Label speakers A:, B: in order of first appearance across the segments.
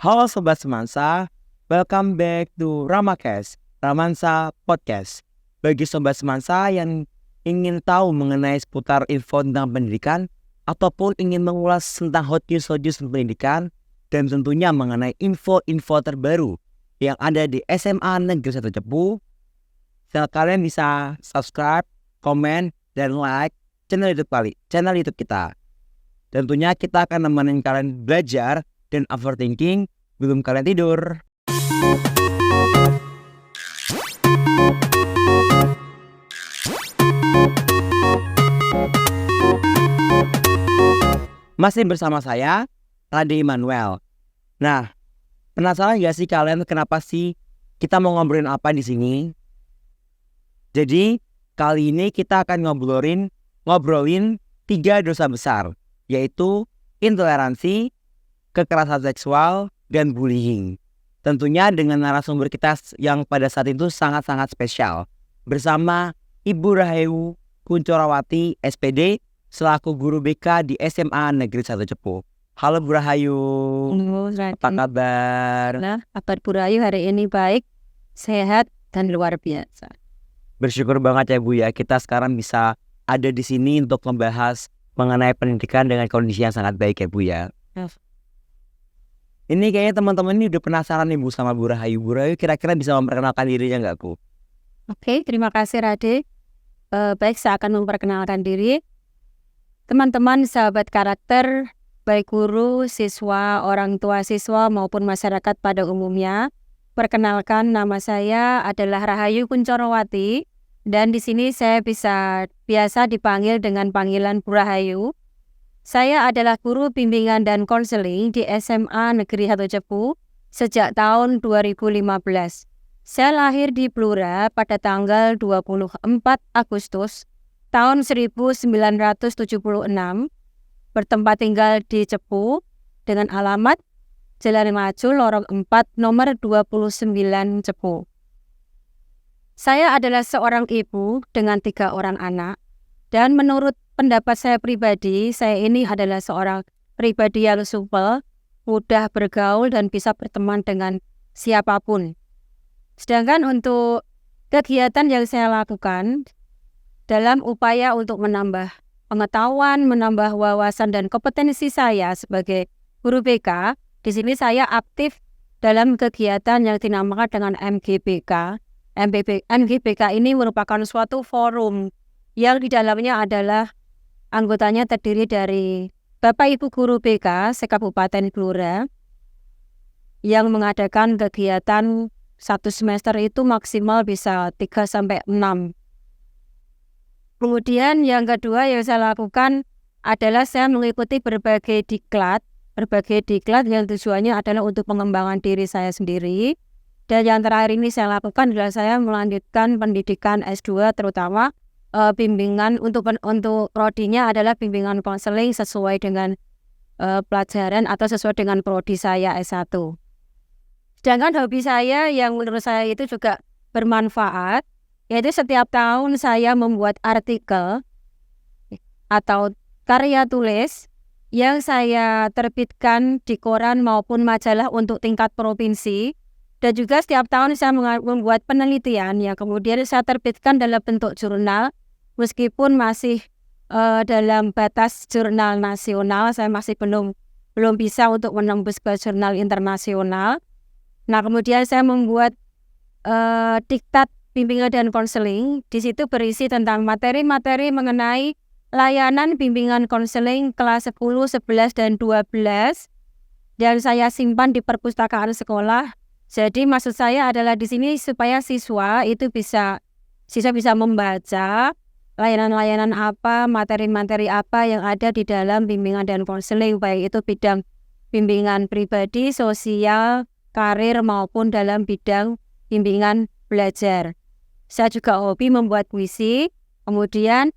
A: Halo Sobat Semansa, welcome back to Ramakes, Ramansa Podcast. Bagi Sobat Semansa yang ingin tahu mengenai seputar info tentang pendidikan ataupun ingin mengulas tentang hot news pendidikan dan tentunya mengenai info-info terbaru yang ada di SMA Negeri 1 Cepu, kalian bisa subscribe, komen, dan like channel YouTube kita. Tentunya kita akan nemenin kalian belajar dan overthinking belum kalian tidur. Masih bersama saya, Rade Immanuel. Nah, penasaran gak sih kalian kenapa sih kita mau ngobrolin apa di sini? Jadi, kali ini kita akan ngobrolin 3 dosa besar, yaitu intoleransi, kekerasan seksual, dan bullying. Tentunya dengan narasumber kita yang pada saat itu sangat-sangat spesial. Bersama Ibu Rahayu Kuncorawati SPD selaku guru BK di SMA Negeri 1 Cepu. Halo Bu Rahayu.
B: Halo,
A: apa kabar?
B: Nah, kabar Bu Rahayu hari ini baik, sehat, dan luar biasa.
A: Bersyukur banget ya Bu ya, kita sekarang bisa ada di sini untuk membahas mengenai pendidikan dengan kondisi yang sangat baik ya Bu ya. Ini kayaknya teman-teman ini udah penasaran nih Bu sama Bu Rahayu. Bu Rahayu kira-kira bisa memperkenalkan dirinya nggak Bu?
B: Oke, terima kasih Rade. Baik, saya akan memperkenalkan diri. Teman-teman, sahabat karakter, baik guru, siswa, orang tua siswa maupun masyarakat pada umumnya. Perkenalkan, nama saya adalah Rahayu Kuncorawati dan di sini saya biasa dipanggil dengan panggilan Bu Rahayu. Saya adalah guru bimbingan dan konseling di SMA Negeri 1 Cepu sejak tahun 2015. Saya lahir di Blora pada tanggal 24 Agustus tahun 1976, bertempat tinggal di Cepu dengan alamat Jalan Maju Lorong 4 nomor 29 Cepu. Saya adalah seorang ibu dengan 3 orang anak dan menurut pendapat saya pribadi, saya ini adalah seorang pribadi yang supel, mudah bergaul dan bisa berteman dengan siapapun. Sedangkan untuk kegiatan yang saya lakukan dalam upaya untuk menambah pengetahuan, menambah wawasan dan kompetensi saya sebagai guru BK, di sini saya aktif dalam kegiatan yang dinamakan dengan MGBK. MGBK ini merupakan suatu forum yang di dalamnya adalah anggotanya terdiri dari Bapak Ibu Guru BK se-Kabupaten Blora yang mengadakan kegiatan 1 semester itu maksimal bisa 3-6. Kemudian yang kedua yang saya lakukan adalah saya mengikuti berbagai diklat yang tujuannya adalah untuk pengembangan diri saya sendiri. Dan yang terakhir ini saya lakukan adalah saya melanjutkan pendidikan S2 terutama bimbingan untuk prodinya adalah bimbingan konseling sesuai dengan pelajaran atau sesuai dengan prodi saya S1. Sedangkan hobi saya yang menurut saya itu juga bermanfaat, yaitu setiap tahun saya membuat artikel atau karya tulis yang saya terbitkan di koran maupun majalah untuk tingkat provinsi. Dan juga setiap tahun saya membuat penelitian yang kemudian saya terbitkan dalam bentuk jurnal. Meskipun masih dalam batas jurnal nasional, saya masih belum bisa untuk menembus ke jurnal internasional. Nah, kemudian saya membuat diktat bimbingan dan konseling. Di situ berisi tentang materi-materi mengenai layanan bimbingan konseling kelas 10, 11, dan 12. Dan saya simpan di perpustakaan sekolah. Jadi maksud saya adalah di sini supaya siswa bisa membaca layanan-layanan apa, materi-materi apa yang ada di dalam bimbingan dan konseling, baik itu bidang bimbingan pribadi, sosial, karir, maupun dalam bidang bimbingan belajar. Saya juga hobi membuat puisi, kemudian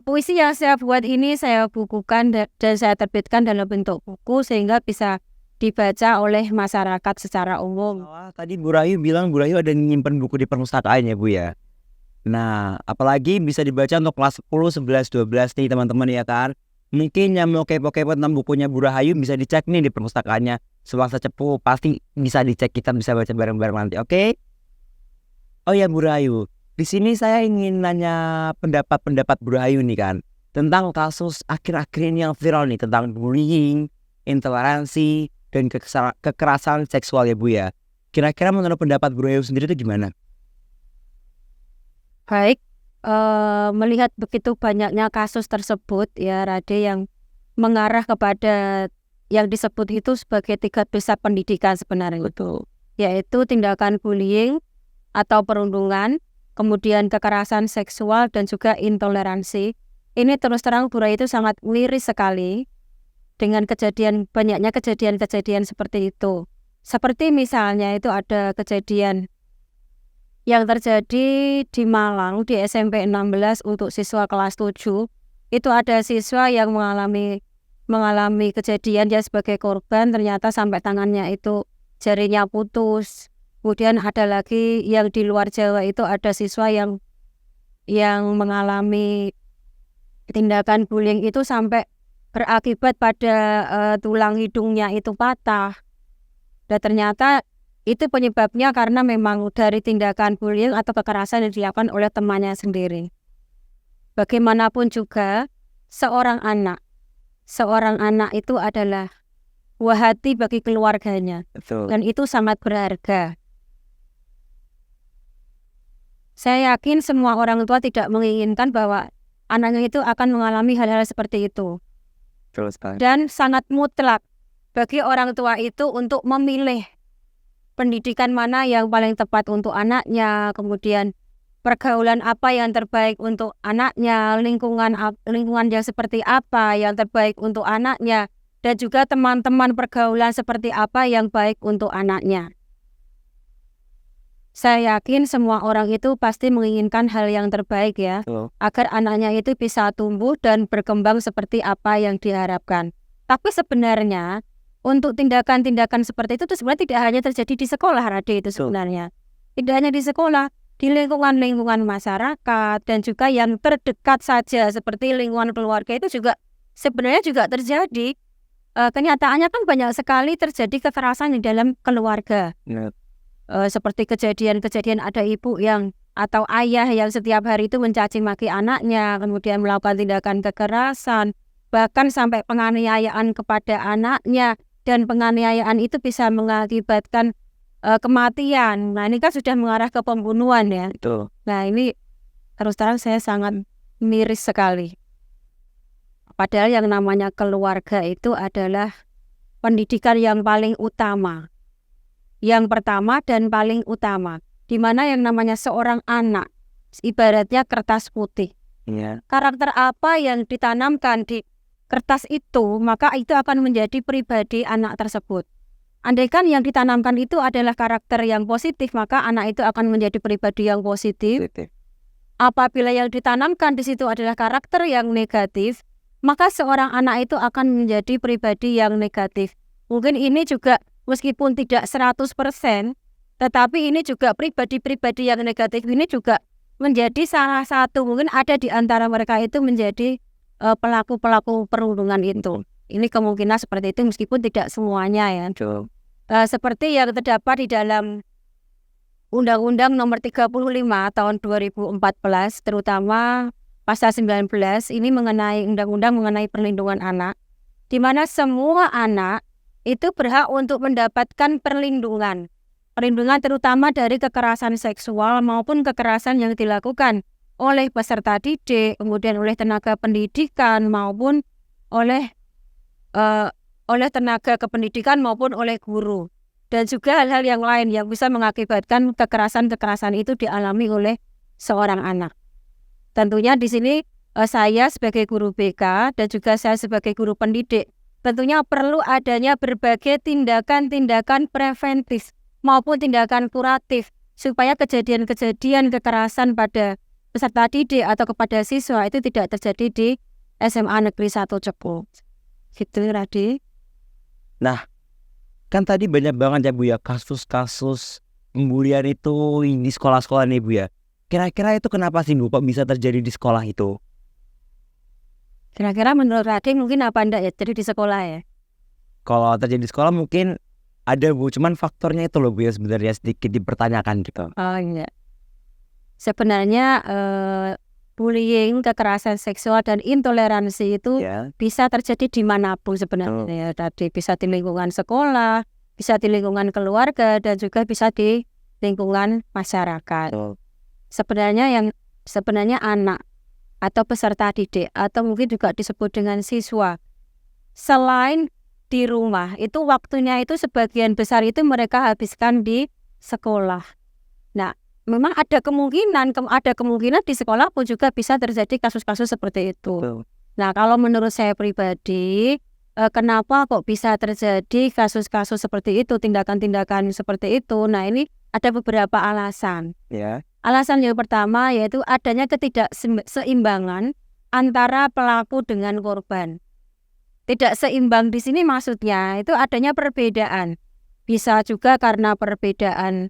B: puisi yang saya buat ini saya bukukan dan saya terbitkan dalam bentuk buku sehingga bisa dibaca oleh masyarakat secara umum.
A: Tadi Bu Rahayu bilang Bu Rahayu ada nyimpen buku di perpustakaan ya Bu ya. Nah, apalagi bisa dibaca untuk kelas 10, 11, 12 nih teman-teman ya kan. Mungkin yang mau kepo-kepo tentang bukunya Bu Rahayu bisa dicek nih di perpustakaannya. semasa cepu, pasti bisa dicek, kita bisa baca bareng-bareng nanti, oke? Oh ya Bu Rahayu, di sini saya ingin nanya pendapat Bu Rahayu nih kan, tentang kasus akhir-akhir ini yang viral nih, tentang bullying, intoleransi, dan kekerasan seksual ya Bu ya. Kira-kira menurut pendapat Bu Rahayu sendiri itu gimana?
B: Baik, melihat begitu banyaknya kasus tersebut ya Rade, yang mengarah kepada yang disebut itu sebagai 3 dosa pendidikan sebenarnya,
A: Betul.
B: yaitu tindakan bullying atau perundungan, kemudian kekerasan seksual, dan juga intoleransi. Ini terus terang Bu Rahayu itu sangat miris sekali dengan banyaknya kejadian-kejadian seperti itu. Seperti misalnya itu ada kejadian yang terjadi di Malang di SMP 16 untuk siswa kelas 7. Itu ada siswa yang mengalami kejadian dia sebagai korban, ternyata sampai tangannya itu jarinya putus. Kemudian ada lagi yang di luar Jawa, itu ada siswa yang mengalami tindakan bullying itu sampai berakibat pada tulang hidungnya itu patah. Dan ternyata itu penyebabnya karena memang dari tindakan bullying atau kekerasan yang dilakukan oleh temannya sendiri. Bagaimanapun juga, seorang anak itu adalah buah hati bagi keluarganya.
A: Betul.
B: Dan itu sangat berharga. Saya yakin semua orang tua tidak menginginkan bahwa anaknya itu akan mengalami hal-hal seperti itu.
A: Betul sekali.
B: Dan sangat mutlak bagi orang tua itu untuk memilih pendidikan mana yang paling tepat untuk anaknya, kemudian pergaulan apa yang terbaik untuk anaknya, lingkungan yang seperti apa yang terbaik untuk anaknya, dan juga teman-teman pergaulan seperti apa yang baik untuk anaknya. Saya yakin semua orang itu pasti menginginkan hal yang terbaik ya, agar anaknya itu bisa tumbuh dan berkembang seperti apa yang diharapkan. Tapi sebenarnya untuk tindakan-tindakan seperti itu sebenarnya tidak hanya terjadi di sekolah, Rade, itu sebenarnya. Tidak hanya di sekolah, di lingkungan masyarakat, dan juga yang terdekat saja seperti lingkungan keluarga itu juga sebenarnya juga terjadi. Kenyataannya kan banyak sekali terjadi kekerasan di dalam keluarga. Seperti kejadian-kejadian ada ibu atau ayah yang setiap hari itu mencaci maki anaknya, kemudian melakukan tindakan kekerasan, bahkan sampai penganiayaan kepada anaknya, dan penganiayaan itu bisa mengakibatkan kematian. Nah, ini kan sudah mengarah ke pembunuhan ya.
A: Betul.
B: Nah, ini terus terang saya sangat miris sekali. Padahal yang namanya keluarga itu adalah pendidikan yang paling utama. Yang pertama dan paling utama. Di mana yang namanya seorang anak, ibaratnya kertas putih.
A: Yeah.
B: Karakter apa yang ditanamkan di kertas itu, maka itu akan menjadi pribadi anak tersebut. Andaikan yang ditanamkan itu adalah karakter yang positif, maka anak itu akan menjadi pribadi yang positif. Apabila yang ditanamkan di situ adalah karakter yang negatif, maka seorang anak itu akan menjadi pribadi yang negatif. Mungkin ini juga meskipun tidak 100%, tetapi ini juga pribadi-pribadi yang negatif ini juga menjadi salah satu, mungkin ada di antara mereka itu menjadi pelaku-pelaku perundungan itu. Ini kemungkinan seperti itu meskipun tidak semuanya ya. Seperti yang terdapat di dalam Undang-Undang Nomor 35 tahun 2014, terutama pasal 19, ini mengenai undang-undang mengenai perlindungan anak, di mana semua anak itu berhak untuk mendapatkan perlindungan terutama dari kekerasan seksual maupun kekerasan yang dilakukan oleh peserta didik, kemudian oleh tenaga pendidikan maupun oleh tenaga kependidikan maupun oleh guru, dan juga hal-hal yang lain yang bisa mengakibatkan kekerasan itu dialami oleh seorang anak. Tentunya di sini saya sebagai guru BK dan juga saya sebagai guru pendidik tentunya perlu adanya berbagai tindakan-tindakan preventif maupun tindakan kuratif supaya kejadian-kejadian kekerasan pada peserta didik atau kepada siswa itu tidak terjadi di SMA Negeri 1 Cepu. Gitu, Rade.
A: Nah, kan tadi banyak banget ya Bu ya kasus-kasus pembulian itu di sekolah-sekolah nih Bu ya. Kira-kira itu kenapa sih Bu kok bisa terjadi di sekolah itu?
B: Kira-kira menurut Rade mungkin apa enggak ya jadi di sekolah ya?
A: Kalau terjadi di sekolah mungkin ada Bu, cuman faktornya itu loh Bu ya sebenarnya sedikit dipertanyakan gitu.
B: Oh iya. Sebenarnya bullying, kekerasan seksual dan intoleransi itu
A: Ya.
B: bisa terjadi dimanapun sebenarnya ya. Tadi bisa di lingkungan sekolah, bisa di lingkungan keluarga, dan juga bisa di lingkungan masyarakat.
A: Betul.
B: Sebenarnya anak atau peserta didik atau mungkin juga disebut dengan siswa, selain di rumah itu waktunya itu sebagian besar itu mereka habiskan di sekolah. Nah, memang ada kemungkinan di sekolah pun juga bisa terjadi kasus-kasus seperti itu.
A: Betul.
B: Nah, kalau menurut saya pribadi, kenapa kok bisa terjadi kasus-kasus seperti itu, tindakan-tindakan seperti itu? Nah, ini ada beberapa alasan.
A: Ya.
B: Alasan yang pertama yaitu adanya ketidakseimbangan antara pelaku dengan korban. Tidak seimbang di sini maksudnya itu adanya perbedaan. Bisa juga karena perbedaan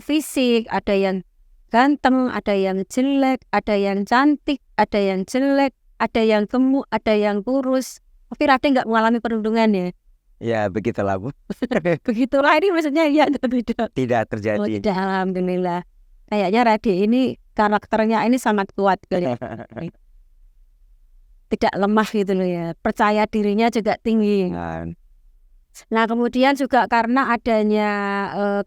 B: fisik, ada yang ganteng, ada yang jelek, ada yang cantik, ada yang jelek, ada yang gemuk, ada yang kurus. Tapi Rade nggak mengalami perundungan ya?
A: Ya begitulah Bu.
B: Begitulah ini maksudnya ya tidak.
A: Tidak terjadi.
B: Oh tidak, alhamdulillah. Kayaknya Rade ini karakternya ini sangat kuat kali. Tidak lemah gitu loh ya. Percaya dirinya juga tinggi. Nah, kemudian juga karena adanya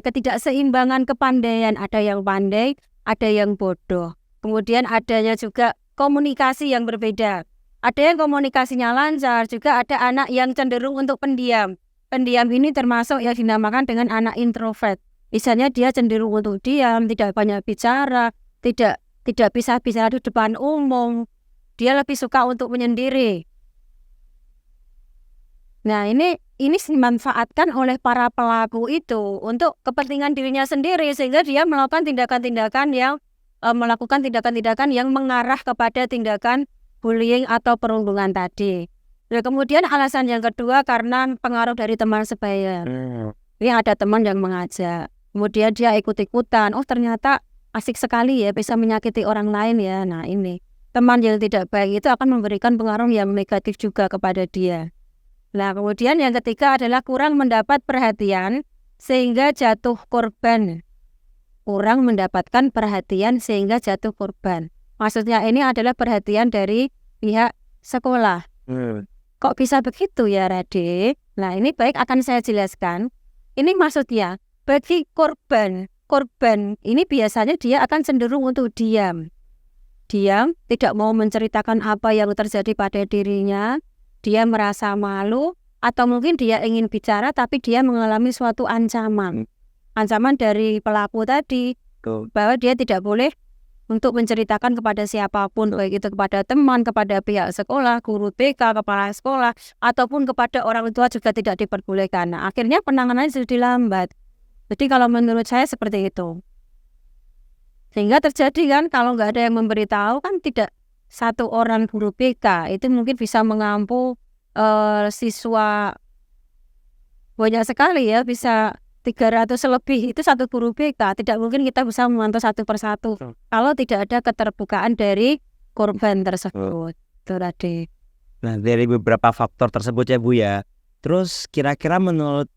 B: ketidakseimbangan kepandaian, ada yang pandai, ada yang bodoh. Kemudian adanya juga komunikasi yang berbeda. Ada yang komunikasinya lancar, juga ada anak yang cenderung untuk pendiam. Pendiam ini termasuk yang dinamakan dengan anak introvert. Misalnya dia cenderung untuk diam, tidak banyak bicara, tidak bisa bicara di depan umum. Dia lebih suka untuk menyendiri. Nah, ini dimanfaatkan oleh para pelaku itu untuk kepentingan dirinya sendiri, sehingga dia melakukan tindakan-tindakan yang mengarah kepada tindakan bullying atau perundungan tadi. Nah, kemudian alasan yang kedua karena pengaruh dari teman sebaya. Ini ada teman yang mengajak, kemudian dia ikut-ikutan. Oh, ternyata asik sekali ya, bisa menyakiti orang lain ya. Nah, ini teman yang tidak baik itu akan memberikan pengaruh yang negatif juga kepada dia. Nah, kemudian yang ketiga adalah kurang mendapat perhatian sehingga jatuh korban. Kurang mendapatkan perhatian sehingga jatuh korban. Maksudnya ini adalah perhatian dari pihak sekolah. Kok bisa begitu ya Rade? Nah, ini baik akan saya jelaskan. Ini maksudnya bagi korban ini biasanya dia akan cenderung untuk diam, tidak mau menceritakan apa yang terjadi pada dirinya. Dia merasa malu, atau mungkin dia ingin bicara tapi dia mengalami suatu ancaman dari pelaku tadi, bahwa dia tidak boleh untuk menceritakan kepada siapapun, baik itu kepada teman, kepada pihak sekolah, guru BK, kepala sekolah, ataupun kepada orang tua juga tidak diperbolehkan. Nah, akhirnya penanganannya jadi lambat. Jadi kalau menurut saya seperti itu. Sehingga terjadi kan kalau nggak ada yang memberitahu kan tidak satu orang guru BK itu mungkin bisa mengampu siswa banyak sekali ya, bisa 300 lebih itu satu guru BK. Tidak mungkin kita bisa memantau satu persatu kalau tidak ada keterbukaan dari korban tersebut. Tadi.
A: Nah, dari beberapa faktor tersebut ya Bu ya. Terus kira-kira menurut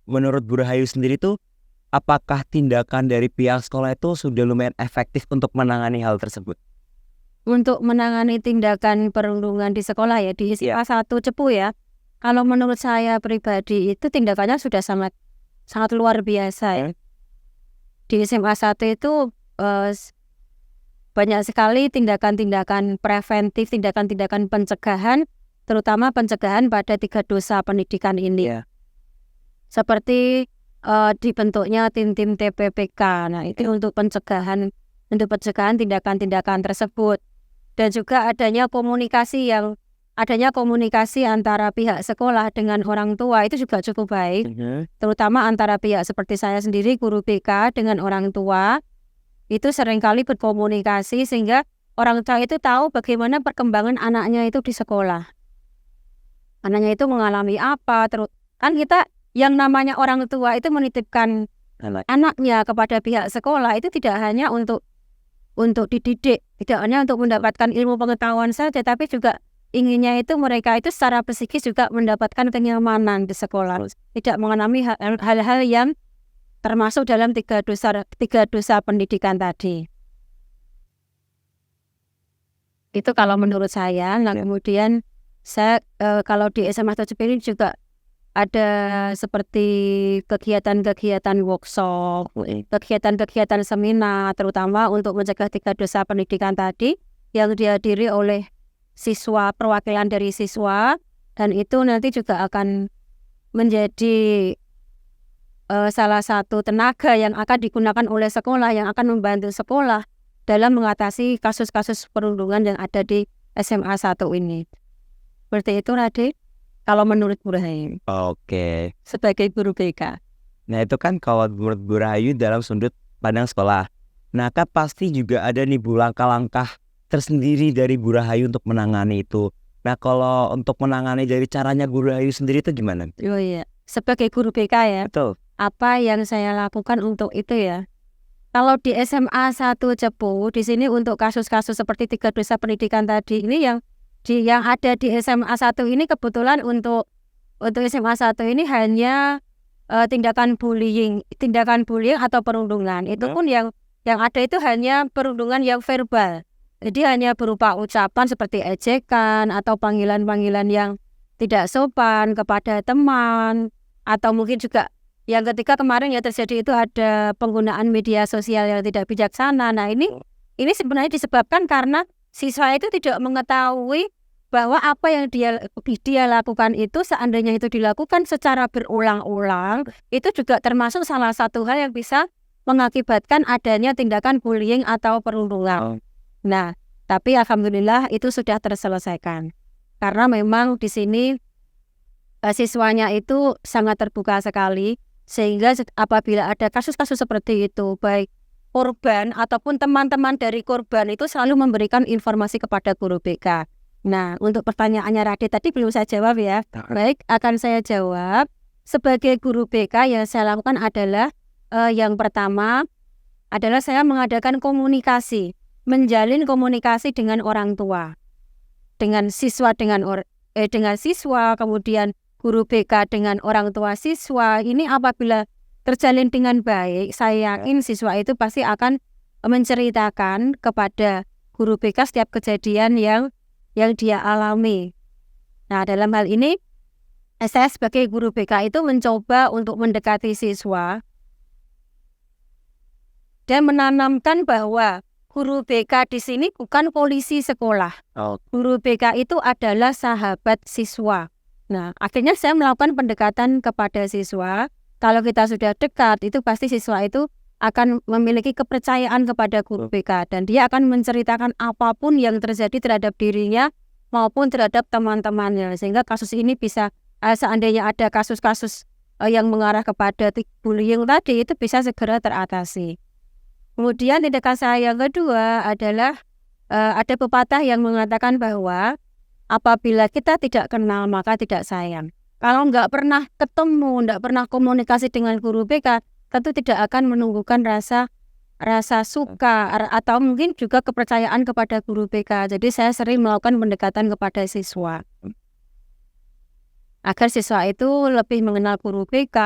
A: Bu Rahayu sendiri tuh apakah tindakan dari pihak sekolah itu sudah lumayan efektif untuk menangani hal tersebut?
B: Untuk menangani tindakan perundungan di sekolah ya, di SMA 1 Cepu ya. Kalau menurut saya pribadi itu tindakannya sudah sangat luar biasa ya. Di SMA 1 itu banyak sekali tindakan-tindakan preventif, tindakan-tindakan pencegahan, terutama pencegahan pada 3 dosa pendidikan ini. Seperti dibentuknya tim-tim TPPK. Nah, itu untuk pencegahan tindakan-tindakan tersebut. Dan juga adanya komunikasi antara pihak sekolah dengan orang tua itu juga cukup baik. Terutama antara pihak seperti saya sendiri, guru BK dengan orang tua, itu seringkali berkomunikasi sehingga orang tua itu tahu bagaimana perkembangan anaknya itu di sekolah. Anaknya itu mengalami apa, terus kan kita yang namanya orang tua itu menitipkan anaknya kepada pihak sekolah itu tidak hanya untuk dididik, tidak hanya untuk mendapatkan ilmu pengetahuan saja, tapi juga inginnya itu mereka itu secara psikis juga mendapatkan kenyamanan di sekolah, tidak mengalami hal-hal yang termasuk dalam tiga dosa pendidikan tadi. Itu kalau menurut saya. Nah, kemudian saya kalau di SMA Tajib ini juga ada seperti kegiatan-kegiatan workshop, kegiatan-kegiatan seminar, terutama untuk mencegah tiga dosa pendidikan tadi yang dihadiri oleh siswa, perwakilan dari siswa, dan itu nanti juga akan menjadi salah satu tenaga yang akan digunakan oleh sekolah, yang akan membantu sekolah dalam mengatasi kasus-kasus perundungan yang ada di SMA 1 ini. Seperti itu, Raden, kalau menurut Bu Rahayu.
A: Oke.
B: Sebagai guru BK.
A: Nah itu kan kalau menurut Bu Rahayu dalam sudut pandang sekolah. Nah kan pasti juga ada nih Bu langkah-langkah tersendiri dari Bu Rahayu untuk menangani itu. Nah kalau untuk menangani dari caranya Bu Rahayu sendiri itu gimana?
B: Oh iya, sebagai guru BK ya.
A: Betul.
B: Apa yang saya lakukan untuk itu ya? Kalau di SMA 1 Cepu, di sini untuk kasus-kasus seperti tiga dosa pendidikan tadi ini yang ada di SMA 1 ini kebetulan untuk SMA 1 ini hanya tindakan bullying atau perundungan. Itu pun yang ada itu hanya perundungan yang verbal. Jadi hanya berupa ucapan seperti ejekan atau panggilan-panggilan yang tidak sopan kepada teman, atau mungkin juga yang ketika kemarin ya terjadi itu ada penggunaan media sosial yang tidak bijaksana. Nah ini sebenarnya disebabkan karena siswa itu tidak mengetahui bahwa apa yang dia lakukan itu, seandainya itu dilakukan secara berulang-ulang, itu juga termasuk salah satu hal yang bisa mengakibatkan adanya tindakan bullying atau perundungan. Nah, tapi alhamdulillah itu sudah terselesaikan. Karena memang di sini siswanya itu sangat terbuka sekali, sehingga apabila ada kasus-kasus seperti itu, baik korban ataupun teman-teman dari korban itu selalu memberikan informasi kepada guru BK. Nah, untuk pertanyaannya Raden tadi belum saya jawab ya. Baik, akan saya jawab. Sebagai guru BK yang saya lakukan adalah yang pertama adalah saya mengadakan komunikasi, menjalin komunikasi dengan orang tua, dengan siswa, dengan siswa, kemudian guru BK dengan orang tua siswa. Ini apabila terjalin dengan baik, saya yakin siswa itu pasti akan menceritakan kepada guru BK setiap kejadian yang dia alami. Nah, dalam hal ini saya sebagai guru BK itu mencoba untuk mendekati siswa dan menanamkan bahwa guru BK di sini bukan polisi sekolah. Guru BK itu adalah sahabat siswa. Nah, akhirnya saya melakukan pendekatan kepada siswa. Kalau kita sudah dekat, itu pasti siswa itu akan memiliki kepercayaan kepada guru BK, dan dia akan menceritakan apapun yang terjadi terhadap dirinya maupun terhadap teman-temannya, sehingga kasus ini bisa seandainya ada kasus-kasus yang mengarah kepada bullying tadi, itu bisa segera teratasi. Kemudian tindakan saya yang kedua adalah ada pepatah yang mengatakan bahwa apabila kita tidak kenal maka tidak sayang. Kalau nggak pernah ketemu, nggak pernah komunikasi dengan guru BK, tentu tidak akan menumbuhkan rasa suka atau mungkin juga kepercayaan kepada guru BK. Jadi saya sering melakukan pendekatan kepada siswa agar siswa itu lebih mengenal guru BK,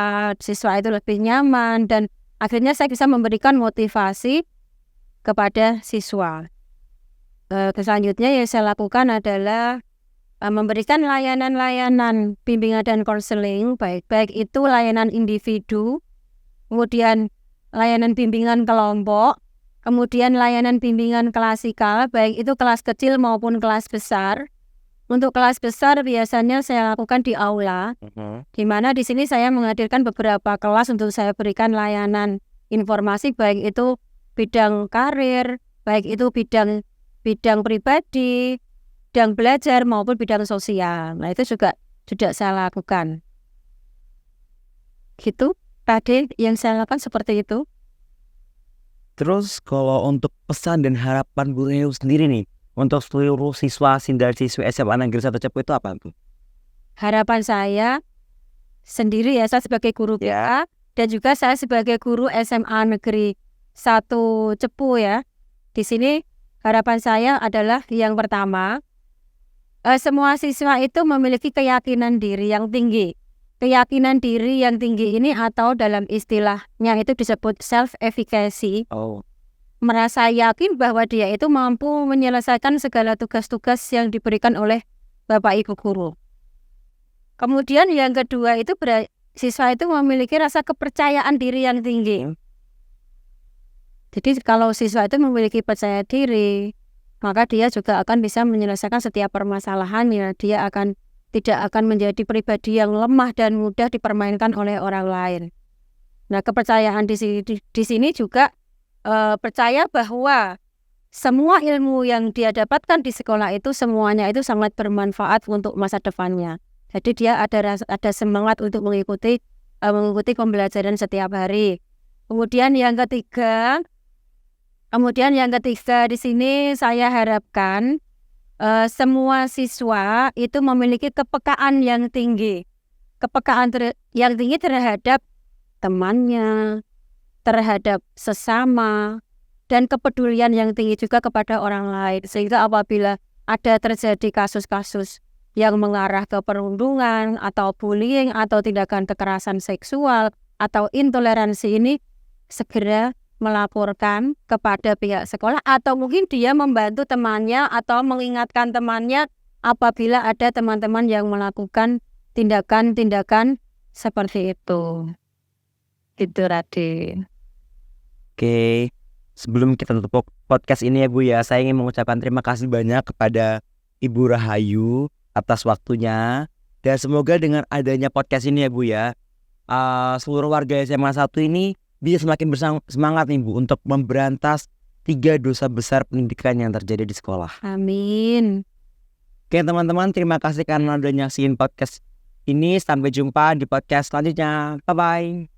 B: siswa itu lebih nyaman, dan akhirnya saya bisa memberikan motivasi kepada siswa. Selanjutnya yang saya lakukan adalah memberikan layanan-layanan bimbingan dan konseling, baik itu layanan individu, kemudian layanan bimbingan kelompok, kemudian layanan bimbingan klasikal, baik itu kelas kecil maupun kelas besar. Untuk kelas besar biasanya saya lakukan di aula, di mana di sini saya menghadirkan beberapa kelas untuk saya berikan layanan informasi, baik itu bidang karir, baik itu bidang pribadi, bidang belajar maupun bidang sosial. Nah, itu juga sudah saya lakukan. Gitu, Raden, yang saya lakukan seperti itu.
A: Terus kalau untuk pesan dan harapan Bu Rahayu sendiri nih, untuk seluruh siswa dan siswi SMA Negeri 1 Cepu itu apa, Bu?
B: Harapan saya sendiri ya, saya sebagai guru BK dan juga saya sebagai guru SMA Negeri 1 Cepu ya. Di sini harapan saya adalah yang pertama, semua siswa itu memiliki keyakinan diri yang tinggi. Keyakinan diri yang tinggi ini atau dalam istilahnya itu disebut self-efficacy,
A: Oh,
B: merasa yakin bahwa dia itu mampu menyelesaikan segala tugas-tugas yang diberikan oleh Bapak Ibu guru. Kemudian yang kedua itu siswa itu memiliki rasa kepercayaan diri yang tinggi. Jadi kalau siswa itu memiliki percaya diri, maka dia juga akan bisa menyelesaikan setiap permasalahannya. Dia tidak akan menjadi pribadi yang lemah dan mudah dipermainkan oleh orang lain. Nah, kepercayaan di sini juga percaya bahwa semua ilmu yang dia dapatkan di sekolah itu semuanya itu sangat bermanfaat untuk masa depannya. Jadi dia ada semangat untuk mengikuti pembelajaran setiap hari. Kemudian yang ketiga di sini saya harapkan semua siswa itu memiliki kepekaan yang tinggi. Kepekaan yang tinggi terhadap temannya, terhadap sesama, dan kepedulian yang tinggi juga kepada orang lain. Sehingga apabila ada terjadi kasus-kasus yang mengarah ke perundungan atau bullying atau tindakan kekerasan seksual atau intoleransi ini, segera melaporkan kepada pihak sekolah atau mungkin dia membantu temannya atau mengingatkan temannya apabila ada teman-teman yang melakukan tindakan-tindakan seperti itu. Itu Raden.
A: oke. Sebelum kita tutup podcast ini ya Bu ya, saya ingin mengucapkan terima kasih banyak kepada Ibu Rahayu atas waktunya. Dan semoga dengan adanya podcast ini ya Bu ya, seluruh warga SMA 1 ini bisa semakin bersemangat nih Bu untuk memberantas 3 dosa besar pendidikan yang terjadi di sekolah.
B: Amin.
A: Oke teman-teman, terima kasih karena udah nyaksiin podcast ini. Sampai jumpa di podcast selanjutnya. Bye-bye.